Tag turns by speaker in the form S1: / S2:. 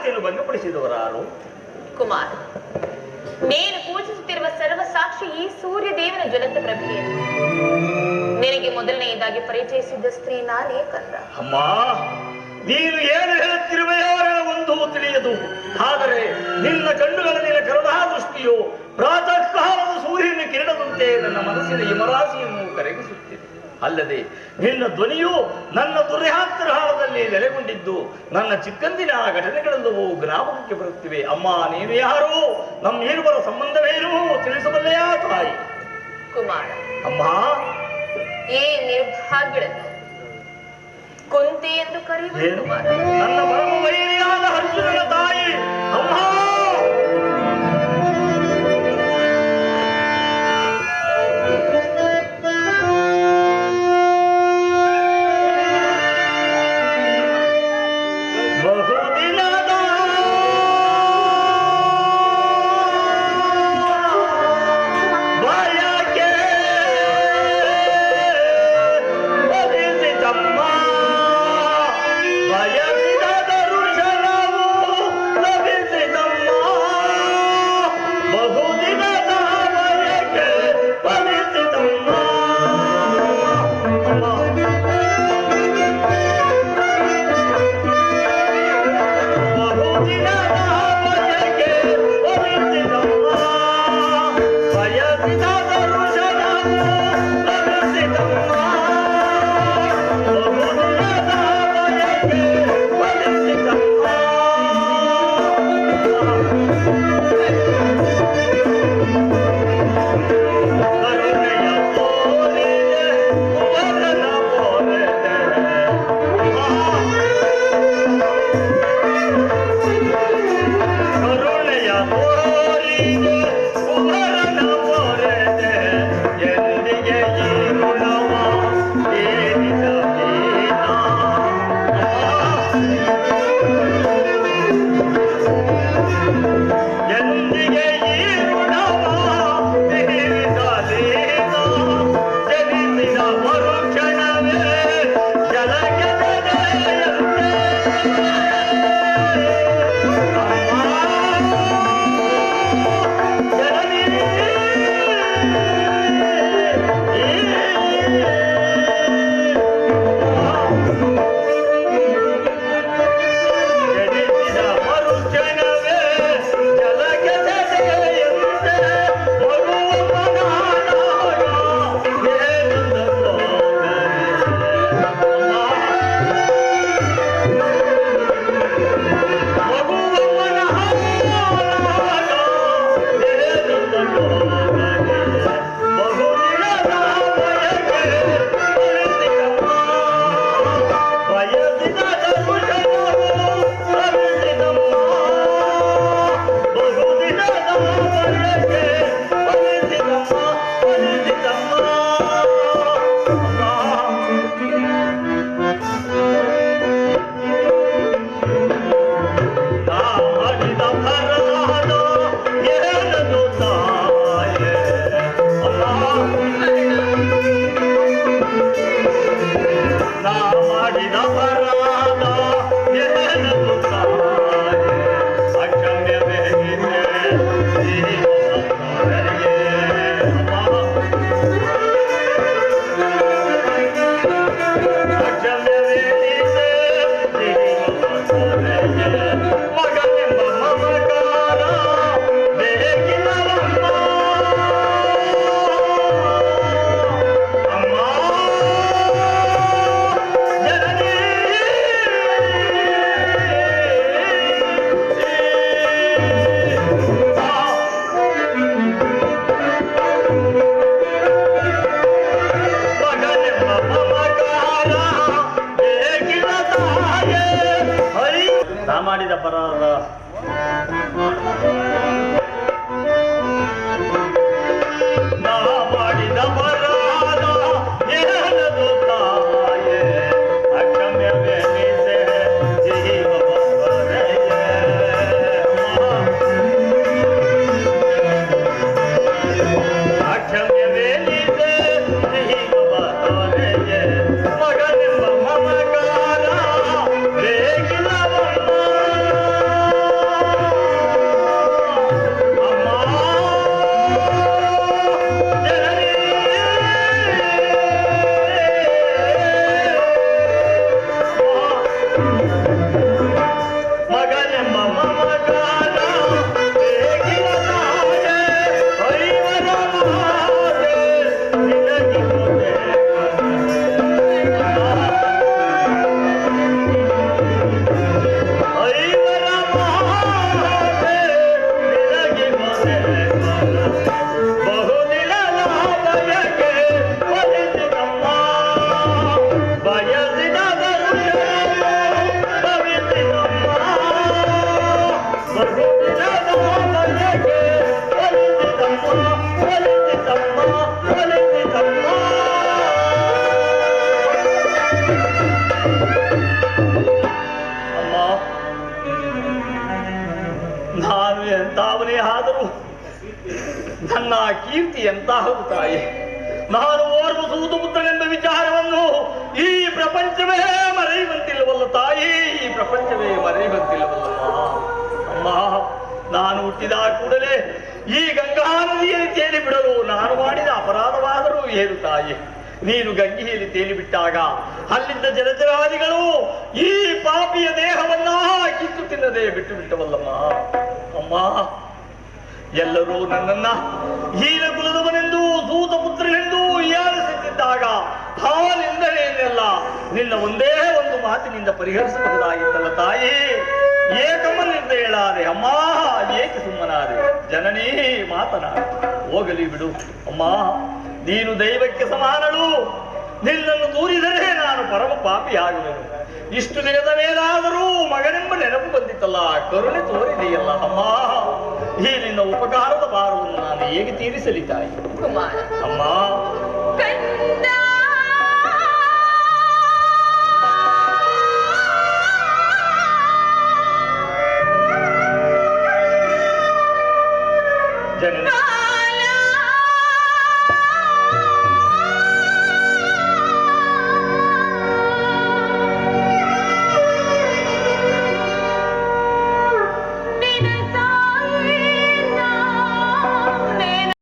S1: ಶಾಂತಿಯನ್ನು ಭಂಗಪಡಿಸಿದವರಾರು?
S2: ಕುಮಾರ್, ನೀನು ಪೂಜಿಸುತ್ತಿರುವ ಸರ್ವ ಸಾಕ್ಷಿ ಈ ಸೂರ್ಯ ದೇವನ ಜ್ವಲಂತ ಪ್ರಭೆಯನ್ನು ನಿನಗೆ ಮೊದಲನೆಯದಾಗಿ ಪರಿಚಯಿಸಿದ್ದ ಸ್ತ್ರೀ ನಾನೇ ಕಂದ.
S1: ಅಮ್ಮ, ನೀನು ಏನು ಹೇಳುತ್ತಿರುವೆಯೋ ಒಂದು ತಿಳಿಯದು. ಆದರೆ ನಿನ್ನ ಕಣ್ಣುಗಳ ಮೇಲೆ ಕರುಣಾ ದೃಷ್ಟಿಯು ಪ್ರಾತಃ ಕಾಲದ ಸೂರ್ಯನ ಕಿರಣದಂತೆ ನನ್ನ ಮನಸ್ಸಿನ ಹಿಮರಾಶಿಯನ್ನು ಕರಗಿಸುತ್ತಿದೆ. ಅಲ್ಲದೆ ನಿನ್ನ ಧ್ವನಿಯು ನನ್ನ ದುರ್ಯಾತ್ರಹಾರದಲ್ಲಿ ನೆಲೆಗೊಂಡಿದ್ದು ನನ್ನ ಚಿಕ್ಕಂದಿನ ಘಟನೆಗಳೆಲ್ಲವೂ ಜ್ಞಾಪಕಕ್ಕೆ ಬರುತ್ತಿವೆ. ಅಮ್ಮ, ನೀನು ಯಾರು? ನಮ್ಮಿರುವರ ಸಂಬಂಧವೇನು ತಿಳಿಸಬಲ್ಲೆಯಾ ತಾಯಿ?
S2: ಕುಮಾರ,
S1: ಅಮ್ಮ,
S2: ಈ ನಿರ್ಭಾಗ್ಯಗಳನ್ನು ಕುಂತಿ ಎಂದು ಕರೆಯುವ ಕುಮಾರ.
S1: ನನ್ನ ಪರಮ ವೈರಿಯಾದ ಅರ್ಜುನನ ತಾಯಿ. ಅಮ್ಮ, ನನ್ನ ಕೀರ್ತಿ ಎಂತಹದು ತಾಯಿ. ನಾನು ಓರ್ವ ಸೂತಪುತ್ರನೆಂಬ ವಿಚಾರವನ್ನು ಈ ಪ್ರಪಂಚವೇ ಮರೆಯುವಂತಿಲ್ಲವಲ್ಲ ತಾಯಿ, ಈ ಪ್ರಪಂಚವೇ ಮರೆಯುವಂತಿಲ್ಲವಲ್ಲಮ್ಮ. ಅಮ್ಮ, ನಾನು ಹುಟ್ಟಿದ ಕೂಡಲೇ ಈ ಗಂಗಾ ನದಿಯಲ್ಲಿ ತೇಲಿ ಬಿಡಲು ನಾನು ಮಾಡಿದ ಅಪರಾಧವಾದರೂ ಏನು ತಾಯಿ? ನೀನು ಗಂಗೆಯಲ್ಲಿ ತೇಲಿ ಬಿಟ್ಟಾಗ ಅಲ್ಲಿದ್ದ ಜಲಚರಾದಿಗಳು ಈ ಪಾಪಿಯ ದೇಹವನ್ನ ಕಿತ್ತು ತಿನ್ನದೆ ಬಿಟ್ಟು ಬಿಟ್ಟವಲ್ಲಮ್ಮ. ಅಮ್ಮ, ಎಲ್ಲರೂ ನನ್ನನ್ನ ಹೀನ ಕುಲದವನೆಂದು ದೂತಪುತ್ರನೆಂದು ಹೀಯಾಳಿಸುತ್ತಿದ್ದಾಗ ಆ ನಿಂದನೆಯನ್ನೆಲ್ಲ ನಿನ್ನ ಒಂದೇ ಒಂದು ಮಾತಿನಿಂದ ಪರಿಹರಿಸಬಹುದಾಗಿತ್ತಲ್ಲ ತಾಯಿ. ಏಕಮ್ಮ ನಿಂದ ಹೇಳಾದೆ ಅಮ್ಮ, ಏಕೆ ಸುಮ್ಮನಾದೆ? ಜನನೇ ಮಾತನಾಡ, ಹೋಗಲಿ ಬಿಡು ಅಮ್ಮ. ನೀನು ದೈವಕ್ಕೆ ಸಮಾನಳು, ನಿನ್ನನ್ನು ದೂರಿದರೆ ನಾನು ಪರಮ ಪಾಪಿಯಾಗುವೆನು. ಇಷ್ಟು ದಿನದ ಮೇಲಾದರೂ ಮಗನೆಂಬ ನೆನಪು ಬಂದಿತ್ತಲ್ಲ, ಕರುಣೆ ತೋರಿದೆಯಲ್ಲ ಅಮ್ಮ. ಈ ನಿನ್ನ ಉಪಕಾರದ ಭಾರವನ್ನು ನಾನು ಹೇಗೆ ತೀರಿಸಲಿ ತಾಯಿ? ಅಮ್ಮ, ಜನನಿ